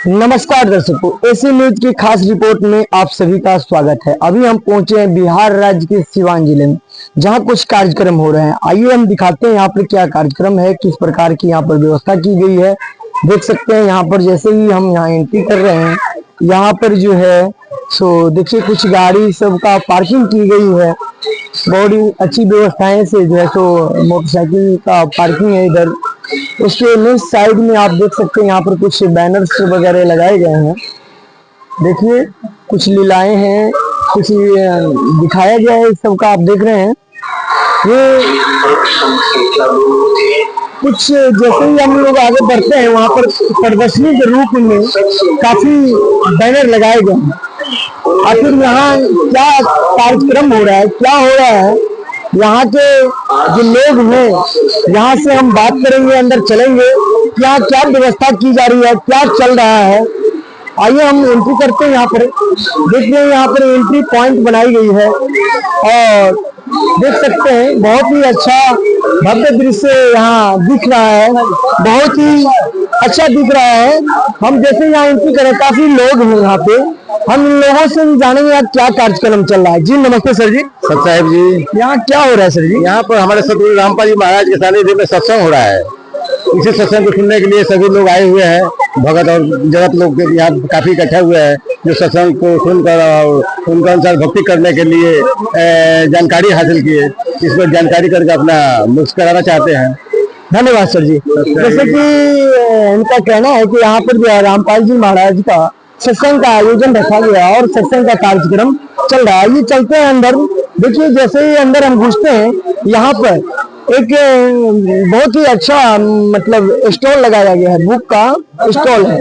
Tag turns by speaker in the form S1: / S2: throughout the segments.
S1: नमस्कार दर्शकों, AC news की खास रिपोर्ट में आप सभी का स्वागत है। अभी हम पहुंचे हैं बिहार राज्य के सिवान जिले में, जहां कुछ कार्यक्रम हो रहे हैं। आइए हम दिखाते हैं यहाँ पर क्या कार्यक्रम है, किस प्रकार की यहाँ पर व्यवस्था की गई है। देख सकते हैं यहाँ पर जैसे ही हम यहाँ एंट्री कर रहे हैं, यहाँ पर जो है सो देखिए कुछ गाड़ी सब का पार्किंग की गई है। बहुत ही अच्छी व्यवस्थाएं से जो है सो मोटरसाइकिल का पार्किंग है इधर। उसके लेफ्ट साइड में आप देख सकते हैं यहाँ पर कुछ बैनर्स वगैरह लगाए गए हैं। देखिए कुछ लीलाएं हैं, कुछ दिखाया गया है, इस सब का आप देख रहे हैं। ये कुछ जैसे ही हम लोग आगे बढ़ते हैं, वहाँ पर प्रदर्शनी के रूप में काफी बैनर लगाए गए हैं। आखिर यहाँ क्या कार्यक्रम हो रहा है, क्या हो रहा है, यहाँ के जो लोग हैं, यहाँ से हम बात करेंगे, अंदर चलेंगे, क्या क्या व्यवस्था की जा रही है, क्या चल रहा है। आइए हम एंट्री करते हैं। यहाँ पर देखिए, यहाँ पर एंट्री पॉइंट बनाई गई है और देख सकते हैं बहुत ही अच्छा भव्य दृश्य यहाँ दिख रहा है, बहुत ही अच्छा दिख रहा है। हम जैसे यहाँ एंट्री करें, काफी लोग हैं यहाँ पे, हम इन लोगों से भी जानेंगे यहाँ क्या कार्यक्रम चल रहा है। जी नमस्ते सर जी।
S2: सत साहेब जी,
S1: यहाँ क्या हो रहा है सर जी?
S2: यहाँ पर हमारे सतगुरु रामपाल जी महाराज के सानिध्य में सत्संग हो रहा है। इसी सत्संग को सुनने के लिए सभी लोग आए हुए हैं। भगत और जगत लोग यहाँ काफी इकट्ठा हुए हैं, जो सत्संग को सुनकर और उनके अनुसार भक्ति करने के लिए जानकारी हासिल किए, इस पर जानकारी करके अपना मुक्त कराना चाहते हैं।
S1: धन्यवाद सर जी। जैसे कि इनका कहना है कि यहाँ पर जो है रामपाल जी महाराज का सत्संग का आयोजन रखा गया और सत्संग का कार्यक्रम चल रहा है। ये चलते हैं अंदर। देखिए जैसे ही अंदर हम घुसते हैं, यहाँ पर एक बहुत ही अच्छा मतलब स्टॉल लगाया गया है, बुक का स्टॉल है।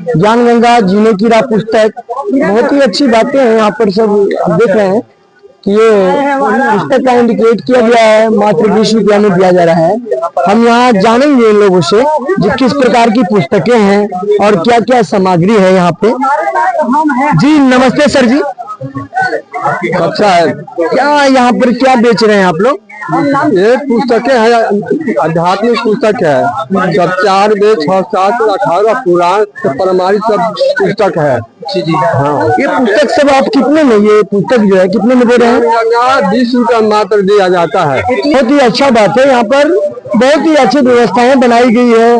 S1: ज्ञान गंगा जीने की राह पुस्तक, बहुत ही अच्छी बातें हैं यहाँ पर। सब आप देख रहे हैं कि ये पुस्तक का इंडिकेट किया गया है, मात्र 20 रुपया में दिया जा रहा है। हम यहाँ जानेंगे इन लोगों से जो किस प्रकार की पुस्तकें हैं और क्या क्या सामग्री है यहाँ पे। जी नमस्ते सर जी।
S2: अच्छा है,
S1: क्या यहाँ पर क्या बेच रहे हैं आप लोग?
S2: ये पुस्तकें हैं, आध्यात्मिक पुस्तक है। सब 4 वेद 6 शास्त्र 18 पुराण परमाणु सब पुस्तक है।
S1: हाँ, ये पुस्तक सब आप कितने में, ये पुस्तक जो है कितने में दे रहे हैं?
S2: 20 रुपया मात्र दिया जाता है।
S1: बहुत ही अच्छा बात है। यहाँ पर बहुत ही अच्छी व्यवस्थाएं बनाई गई है।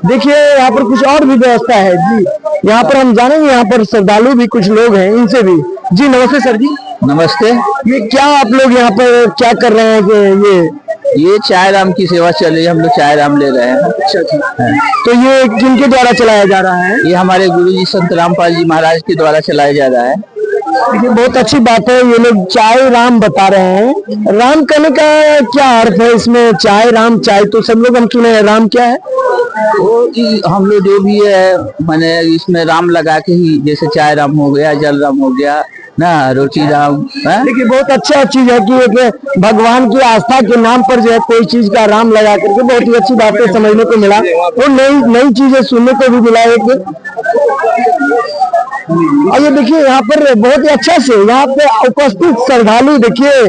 S1: देखिए यहाँ पर कुछ और भी व्यवस्था है जी। यहाँ पर हम जानेंगे, यहाँ पर श्रद्धालु भी कुछ लोग हैं, इनसे भी। जी नमस्ते सर जी।
S2: नमस्ते।
S1: ये क्या आप लोग यहाँ पर क्या कर रहे हैं कि
S2: ये चाय राम की सेवा चल रही है, हम लोग चाय राम ले रहे हैं।
S1: अच्छा तो ये किनके द्वारा चलाया जा रहा है?
S2: ये हमारे गुरुजी संत रामपाल जी महाराज के द्वारा चलाया जा रहा है।
S1: देखिए बहुत अच्छी बात है, ये लोग चाय राम बता रहे हैं। राम कहने का क्या अर्थ है इसमें? चाय राम, चाय तो सब लोग हम सुने, राम क्या है?
S2: वो हम लोग जो भी है मैंने इसमें राम लगा के ही, जैसे चाय राम हो गया, जल राम हो गया ना, रोटी राम।
S1: देखिए बहुत अच्छा चीज है कि एक भगवान की आस्था के नाम पर जो है कोई चीज का राम लगा करके, बहुत ही अच्छी बातें समझने को मिला और नई चीजें सुनने को भी मिला। एक और ये देखिए यहाँ पर बहुत ही अच्छा से यहाँ पे उपस्थित श्रद्धालु देखिए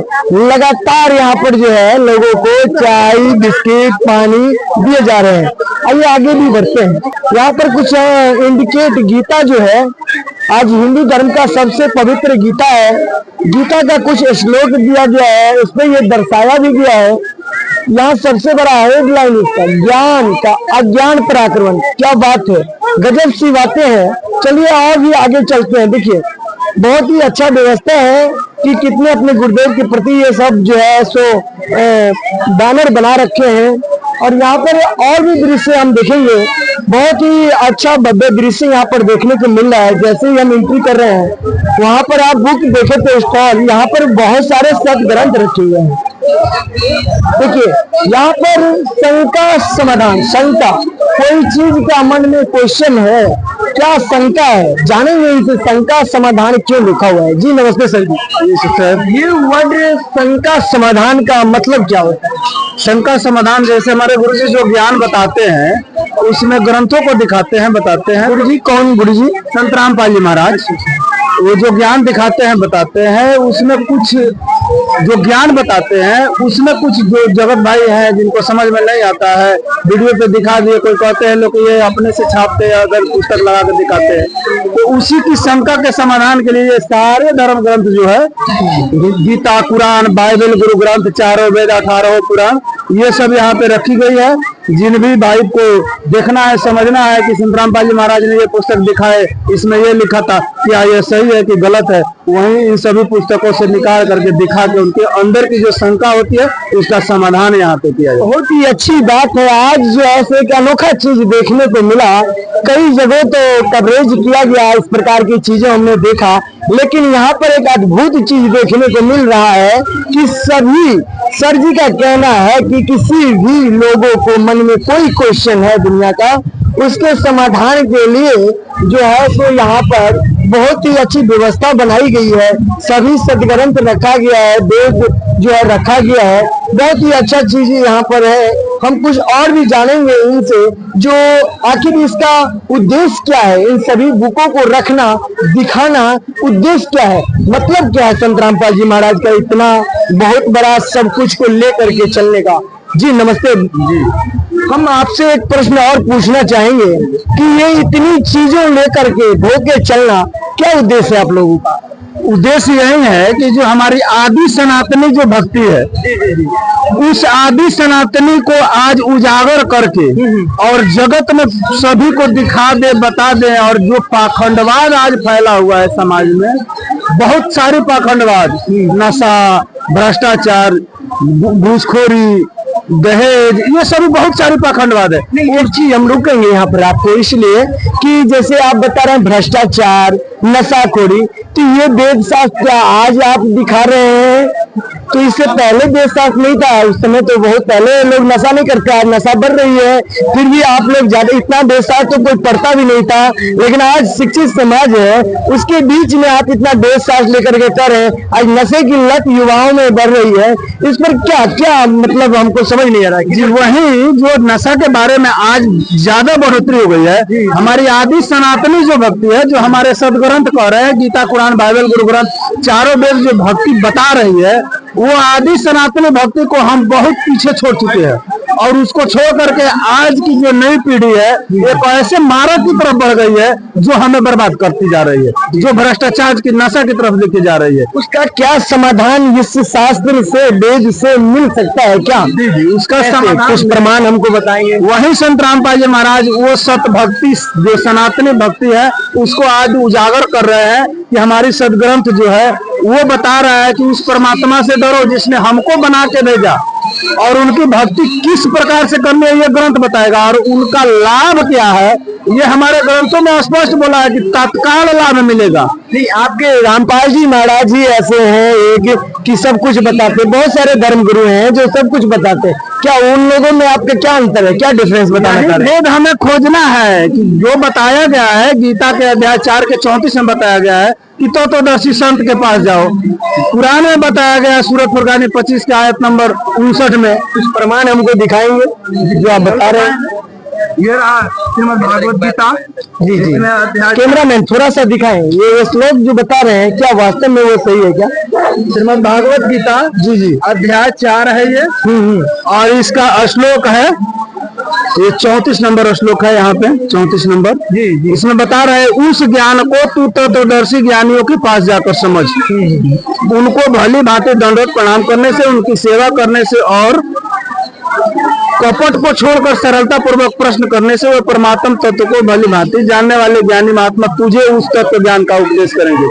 S1: लगातार यहाँ पर जो है लोगों को चाय बिस्किट पानी दिए जा रहे हैं। आइए आगे भी बढ़ते हैं। यहाँ पर कुछ इंडिकेट गीता जो है, आज हिंदू धर्म का सबसे पवित्र गीता है। गीता का कुछ श्लोक दिया गया है, उसमें ये दर्शाया भी गया है। यहाँ सबसे बड़ा हेडलाइन इसका ज्ञान का अज्ञान पर आक्रमण। क्या बात है, गजब सी बातें हैं। चलिए और भी आगे चलते हैं। देखिए बहुत ही अच्छा व्यवस्था है कि कितने अपने गुरुदेव के प्रति ये सब जो है सो बैनर बना रखे हैं। और यहाँ पर और भी दृश्य हम देखेंगे, बहुत ही अच्छा भव्य दृश्य यहाँ पर देखने को मिल रहा है। जैसे ही हम एंट्री कर रहे हैं, वहाँ पर आप बुक देखे तो स्टॉल, यहाँ पर बहुत सारे सदग्रंथ रखे हुए हैं। देखिए यहाँ पर शंका समाधान, शंका कोई चीज का मन में क्वेश्चन है, क्या शंका है, जानेंगे इसे शंका समाधान क्यों लिखा हुआ है। जी नमस्ते सर जी। सर ये वर्ड शंका समाधान का मतलब क्या होता है?
S2: शंका समाधान जैसे हमारे गुरुजी जो ज्ञान बताते हैं, उसमें ग्रंथों को दिखाते हैं, बताते हैं।
S1: गुरुजी कौन? गुरुजी
S2: संत रामपाल जी महाराज। वो जो ज्ञान दिखाते हैं, बताते हैं, उसमें कुछ
S3: जो ज्ञान बताते हैं उसमें कुछ जो जगत भाई हैं जिनको समझ में नहीं आता है, वीडियो पे दिखा दिए, कोई कहते हैं लोग ये अपने से छापते हैं, अगर पुस्तक लगा कर दिखाते हैं, तो उसी की शंका के समाधान के लिए ये सारे धर्म ग्रंथ जो है, गीता, कुरान, बाइबल, गुरु ग्रंथ, चारों वेद, 18 पुराण, ये सब यहाँ पे रखी गई है। जिन भी भाई को देखना है, समझना है कि संत रामपाल जी महाराज ने ये पुस्तक दिखाए, इसमें ये लिखा था, क्या ये सही है कि गलत है, वहीं इन सभी पुस्तकों से निकाल करके दिखा के उनके अंदर की जो शंका होती है उसका समाधान यहाँ पे किया जाए।
S1: बहुत ही अच्छी बात है। आज जो ऐसे एक अनोखा चीज देखने को मिला, कई जगह तो कवरेज किया गया, इस प्रकार की चीजें हमने देखा, लेकिन यहाँ पर एक अद्भुत चीज देखने को मिल रहा है कि सभी सर जी का कहना है कि किसी भी लोगों को मन में कोई क्वेश्चन है दुनिया का, उसके समाधान के लिए जो है तो यहाँ पर बहुत ही अच्छी व्यवस्था बनाई गई है। सभी सदग्रंथ रखा गया है, वेद जो है रखा गया है, बहुत ही अच्छा चीज यहाँ पर है। हम कुछ और भी जानेंगे इनसे, जो आखिर इसका उद्देश्य क्या है, इन सभी बुकों को रखना, दिखाना, उद्देश्य क्या है, मतलब क्या है संत रामपाल जी महाराज का इतना बहुत बड़ा सब कुछ को लेकर के चलने का। जी नमस्ते जी, हम आपसे एक प्रश्न और पूछना चाहेंगे कि ये इतनी चीजों लेकर के धोके चलना, क्या उद्देश्य है आप लोगों का?
S3: उद्देश्य यही है कि जो हमारी आदि सनातनी जो भक्ति है, उस आदि सनातनी को आज उजागर करके और जगत में सभी को दिखा दे, बता दे। और जो पाखंडवाद आज फैला हुआ है समाज में, बहुत सारे पाखंडवाद, नशा, भ्रष्टाचार, घूसखोरी, दहेज, ये सभी बहुत सारे पाखंडवाद है।
S1: एक चीज हम रुकेंगे यहाँ पर आपको, इसलिए कि जैसे आप बता रहे हैं भ्रष्टाचार, नशाखोरी, तो ये वेद शास्त्र आज आप दिखा रहे हैं, तो इससे पहले वेद शास्त्र नहीं था, उस समय तो बहुत पहले लोग नशा नहीं करते, आज नशा बढ़ रही है, फिर भी आप लोग ज्यादा इतना वेद शास्त्र तो कोई पढ़ता भी नहीं था, लेकिन आज शिक्षित समाज है, उसके बीच में आप इतना वेद शास्त्र लेकर के कर रहे हैं। आज नशे की लत युवाओं में बढ़ रही है, इस पर क्या क्या मतलब हमको समझ नहीं आ रहा है।
S3: जी, वही जो नशा के बारे में आज ज्यादा बढ़ोतरी हो गई है। हमारी आदि सनातनी जो भक्ति है, जो हमारे सदग्रंथ कह रहे हैं, गीता, कुरान, बाइबल, गुरु ग्रंथ, चारों वेद जो भक्ति बता रही है, वो आदि सनातनी भक्ति को हम बहुत पीछे छोड़ चुके हैं, और उसको छोड़ करके आज की जो नई पीढ़ी है एक ऐसे मार्ग की तरफ बढ़ गई है जो हमें बर्बाद करती जा रही है, जो भ्रष्टाचार की, नशा की तरफ लेके जा रही है।
S1: उसका क्या समाधान इस शास्त्र से, वेद से मिल सकता है क्या?
S3: जी, उसका समाधान
S1: कुछ प्रमाण हमको बताएंगे।
S3: वही संत रामपाल जी महाराज वो सत भक्ति जो सनातनी भक्ति है उसको आज उजागर कर रहे हैं कि हमारी सदग्रंथ जो है वो बता रहा है कि उस परमात्मा से डरो जिसने हमको बना के भेजा, और उनकी भक्ति किस प्रकार से करनी है ये ग्रंथ बताएगा, और उनका लाभ क्या है ये हमारे ग्रंथों में स्पष्ट बोला है कि तत्काल लाभ मिलेगा।
S1: नहीं, आपके रामपाल जी महाराज ही ऐसे हैं एक कि सब कुछ बताते, बहुत सारे धर्म गुरु हैं जो सब कुछ बताते, क्या उन लोगों में आपका क्या अंतर है, क्या डिफरेंस बताना चाह रहे हैं?
S3: वेद हमें खोजना है कि जो बताया गया है, गीता के अध्याय 4 के 34 में बताया गया है कि तत्वदर्शी संत के पास जाओ। कुरान में बताया गया सूरत फुरकान 25 के आयत नंबर 59 में।
S1: कुछ प्रमाण हमको दिखाएंगे जो आप बता रहे हैं?
S3: ये रहा श्रीमद् भागवत गीता।
S1: जी जी, कैमरामैन थोड़ा सा दिखाएं, ये श्लोक जो बता रहे हैं क्या वास्तव में वो सही है क्या?
S3: श्रीमद् भागवत गीता
S1: जी जी,
S3: अध्याय 4 है ये, और इसका श्लोक है ये 34 नंबर श्लोक है, यहाँ पे 34 नंबर। जी, इसमें बता रहे हैं उस ज्ञान को तू तत्वदर्शी ज्ञानियों के पास जाकर समझ, उनको भली भांति दंडवत प्रणाम करने से, उनकी सेवा करने से और कपट को छोड़कर सरलता पूर्वक प्रश्न करने से वो परमात्म तत्व को भली भांति जानने वाले ज्ञानी महात्मा तुझे उस तत्व ज्ञान का उपदेश करेंगे।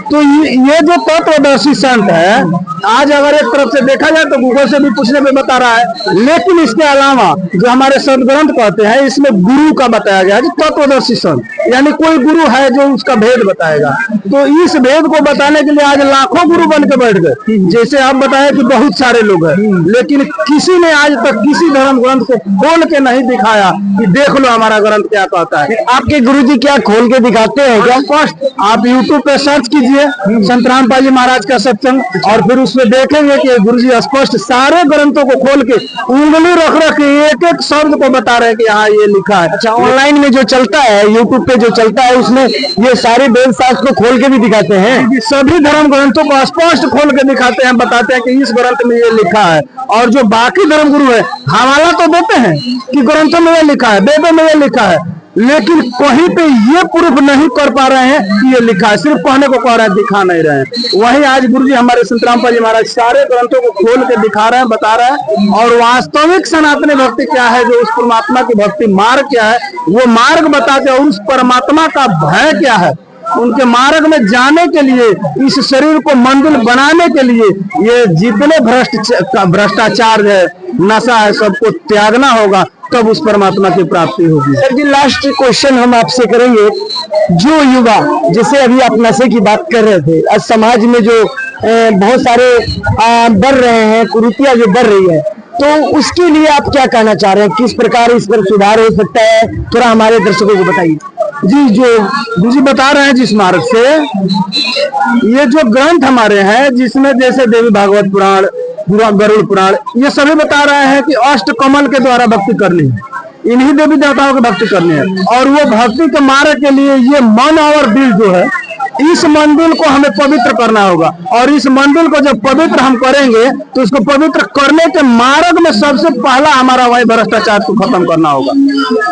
S3: तो ये जो तत्वदर्शी संत है, आज अगर एक तरफ से देखा जाए तो गूगल से भी पूछने पे बता रहा है, लेकिन इसके अलावा जो हमारे सदग्रंथ कहते हैं इसमें गुरु का बताया गया है, तत्वदर्शी संत, यानी कोई गुरु है जो उसका भेद बताएगा। तो इस भेद को बताने के लिए आज लाखों गुरु बन के बैठ गए, जैसे आप बताए कि बहुत सारे लोग हैं, लेकिन किसी ने आज तक किसी धर्म ग्रंथ को खोल के नहीं दिखाया कि देख लो हमारा ग्रंथ क्या कहता है।
S1: आपके गुरुजी क्या खोल के दिखाते हैं क्या?
S3: स्पष्ट आप यूट्यूब पे सर्च कीजिए, लीजिए संत रामपाल जी महाराज का सत्संग और फिर उसमें देखेंगे कि गुरु जी स्पष्ट सारे ग्रंथों को खोल के उंगली रख रख के एक एक शब्द को बता रहे हैं कि यहाँ ये लिखा है।
S1: अच्छा, ऑनलाइन में जो चलता है, यूट्यूब पे जो चलता है, उसमें ये सारे वेद शास्त्र को खोल के भी दिखाते हैं।
S3: सभी धर्म ग्रंथों को स्पष्ट खोल के दिखाते हैं, बताते हैं कि इस ग्रंथ में ये लिखा है। और जो बाकी धर्म गुरु है हवाला तो देते हैं कि ग्रंथों में ये लिखा है, वेदों में ये लिखा है, लेकिन कहीं पे ये प्रूफ नहीं कर पा रहे हैं कि ये लिखा है, सिर्फ कहने को कह रहे हैं, दिखा नहीं रहे हैं। वहीं आज गुरु जी हमारे संत रामपाल जी महाराज सारे ग्रंथों को खोल के दिखा रहे हैं, बता रहे हैं, और वास्तविक सनातनी भक्ति क्या है, जो उस परमात्मा की भक्ति मार्ग क्या है, वो मार्ग बताते हैं। और उस परमात्मा का भय क्या है, उनके मार्ग में जाने के लिए, इस शरीर को मंदिर बनाने के लिए ये जितने भ्रष्टाचार है, नशा है, सबको त्यागना होगा, तब उस परमात्मा की प्राप्ति होगी।
S1: सर जी, लास्ट क्वेश्चन हम आपसे करेंगे। जो युवा, जैसे अभी आप नशे की बात कर रहे थे, आज समाज में जो बहुत सारे बढ़ रहे हैं, कुरीतियां जो बढ़ रही है, तो उसके लिए आप क्या कहना चाह रहे हैं? किस प्रकार इस पर सुधार हो सकता है? थोड़ा हमारे दर्शकों को बताइए।
S3: जी, जो गुरु जी बता रहे हैं जिस मार्ग से, ये जो ग्रंथ हमारे हैं, जिसमें जैसे देवी भागवत पुराण, गरुड़ पुराण, ये सभी बता रहे हैं कि अष्ट कमल के द्वारा भक्ति करनी है, इन्हीं देवी देवताओं की भक्ति करनी है। और वो भक्ति के मार्ग के लिए ये मन और दिल जो है, इस मंदिर को हमें पवित्र करना होगा। और इस मंदिर को जब पवित्र हम करेंगे तो इसको पवित्र करने के मार्ग में सबसे पहला हमारा वही भ्रष्टाचार को खत्म करना होगा।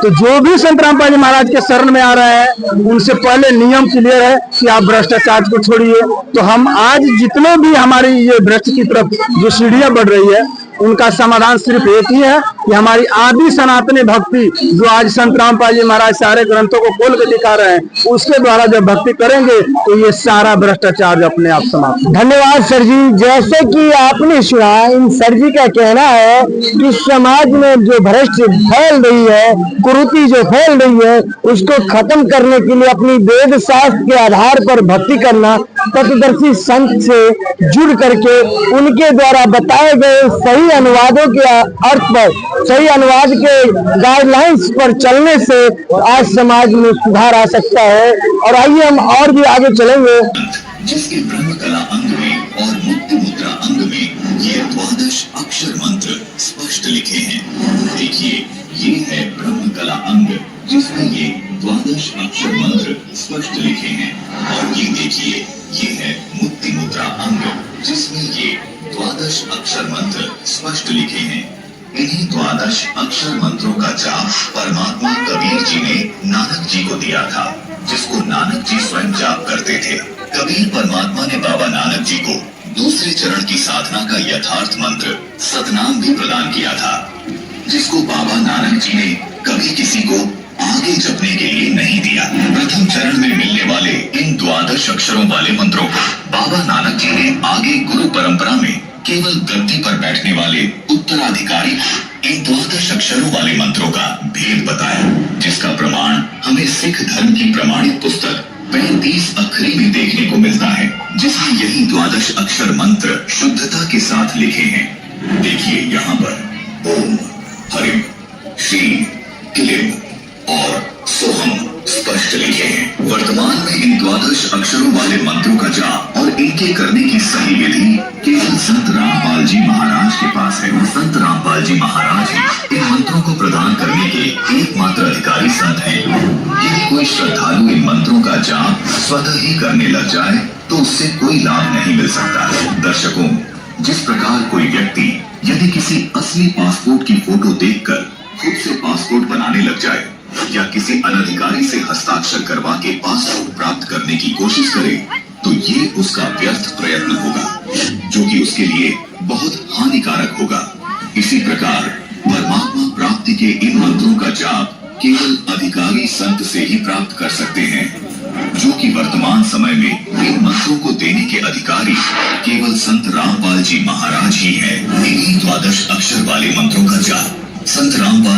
S3: तो जो भी संत रामपाल जी महाराज के शरण में आ रहे हैं, उनसे पहले नियम क्लियर है कि आप भ्रष्टाचार को छोड़िए। तो हम आज जितने भी हमारी ये भ्रष्ट की तरफ जो सीढ़ियां बढ़ रही है, उनका समाधान सिर्फ एक ही है कि हमारी आदि सनातनी भक्ति, जो आज संत रामपाल जी महाराज सारे ग्रंथों को खोल के दिखा रहे हैं, उसके द्वारा जब भक्ति करेंगे तो ये सारा भ्रष्टाचार अपने आप समाप्त।
S1: धन्यवाद सर जी। जैसे कि आपने सुना, इन सर जी का कहना है कि समाज में जो भ्रष्ट फैल रही है, कुरीति जो फैल रही है, उसको खत्म करने के लिए अपनी वेद शास्त्र के आधार पर भक्ति करना, तत्वदर्शी संत से जुड़ करके उनके द्वारा बताए गए सही अनुवादों के अर्थ पर, सही अनुवाद के गाइडलाइंस पर चलने से आज समाज में सुधार आ सकता है। और आइए हम और भी आगे चलेंगे।
S4: जिसके ब्रह्म कला अंग में और मुक्ति मुद्रा अंग में ये 12 अक्षर मंत्र स्पष्ट लिखे हैं। देखिए, ये है ब्रह्म कला अंग, जिसमें ये 12 अक्षर मंत्र स्पष्ट लिखे हैं। और ये देखिए, ये है मुक्ति मुद्रा अंग, जिसमें ये 12 अक्षर मंत्र स्पष्ट लिखे हैं। इन्हीं 12 अक्षर मंत्रों का जाप परमात्मा कबीर जी ने नानक जी को दिया था, जिसको नानक जी स्वयं जाप करते थे। कबीर परमात्मा ने बाबा नानक जी को दूसरे चरण की साधना का यथार्थ मंत्र सतनाम भी प्रदान किया था, जिसको बाबा नानक जी ने कभी किसी को आगे जपने के लिए नहीं दिया। प्रथम चरण में मिलने वाले इन 12 अक्षरों वाले मंत्रों को बाबा नानक जी ने आगे गुरु परंपरा में केवल गद्दी पर बैठने वाले उत्तराधिकारी इन 12 अक्षरों वाले मंत्रों का भेद बताया, जिसका प्रमाण हमें सिख धर्म की प्रमाणित पुस्तक 35 अक्षरी में देखने को मिलता है, जिसमें यही 12 अक्षर मंत्र शुद्धता के साथ लिखे हैं। देखिए यहाँ पर ओम, हरिम, श्रीम, क्लीम और सोहम स्पष्ट लिखे हैं। वर्तमान में इन 12 अक्षरों वाले मंत्रों का जाप और इनके करने की सही विधि केवल संत रामपाल जी महाराज के पास है। संत रामपाल जी महाराज ही इन मंत्रों को प्रदान करने के एकमात्र अधिकारी संत हैं। यदि कोई श्रद्धालु इन मंत्रों का जाप स्वतः ही करने लग जाए तो उससे कोई लाभ नहीं मिल सकता। दर्शकों, जिस प्रकार कोई व्यक्ति यदि किसी असली पासपोर्ट की फोटो देखकर खुद से पासपोर्ट बनाने लग जाए या किसी अनधिकारी से हस्ताक्षर करवा के पासपोर्ट प्राप्त करने की कोशिश करे, तो ये उसका व्यर्थ प्रयत्न होगा, जो कि उसके लिए बहुत हानिकारक होगा। इसी प्रकार परमात्मा प्राप्ति के इन मंत्रों का जाप केवल अधिकारी संत से ही प्राप्त कर सकते हैं, जो कि वर्तमान समय में इन मंत्रों को देने के अधिकारी केवल संत रामपाल जी महाराज ही हैं। इन्हीं 12 अक्षर वाले मंत्रों का जाप संत रामपाल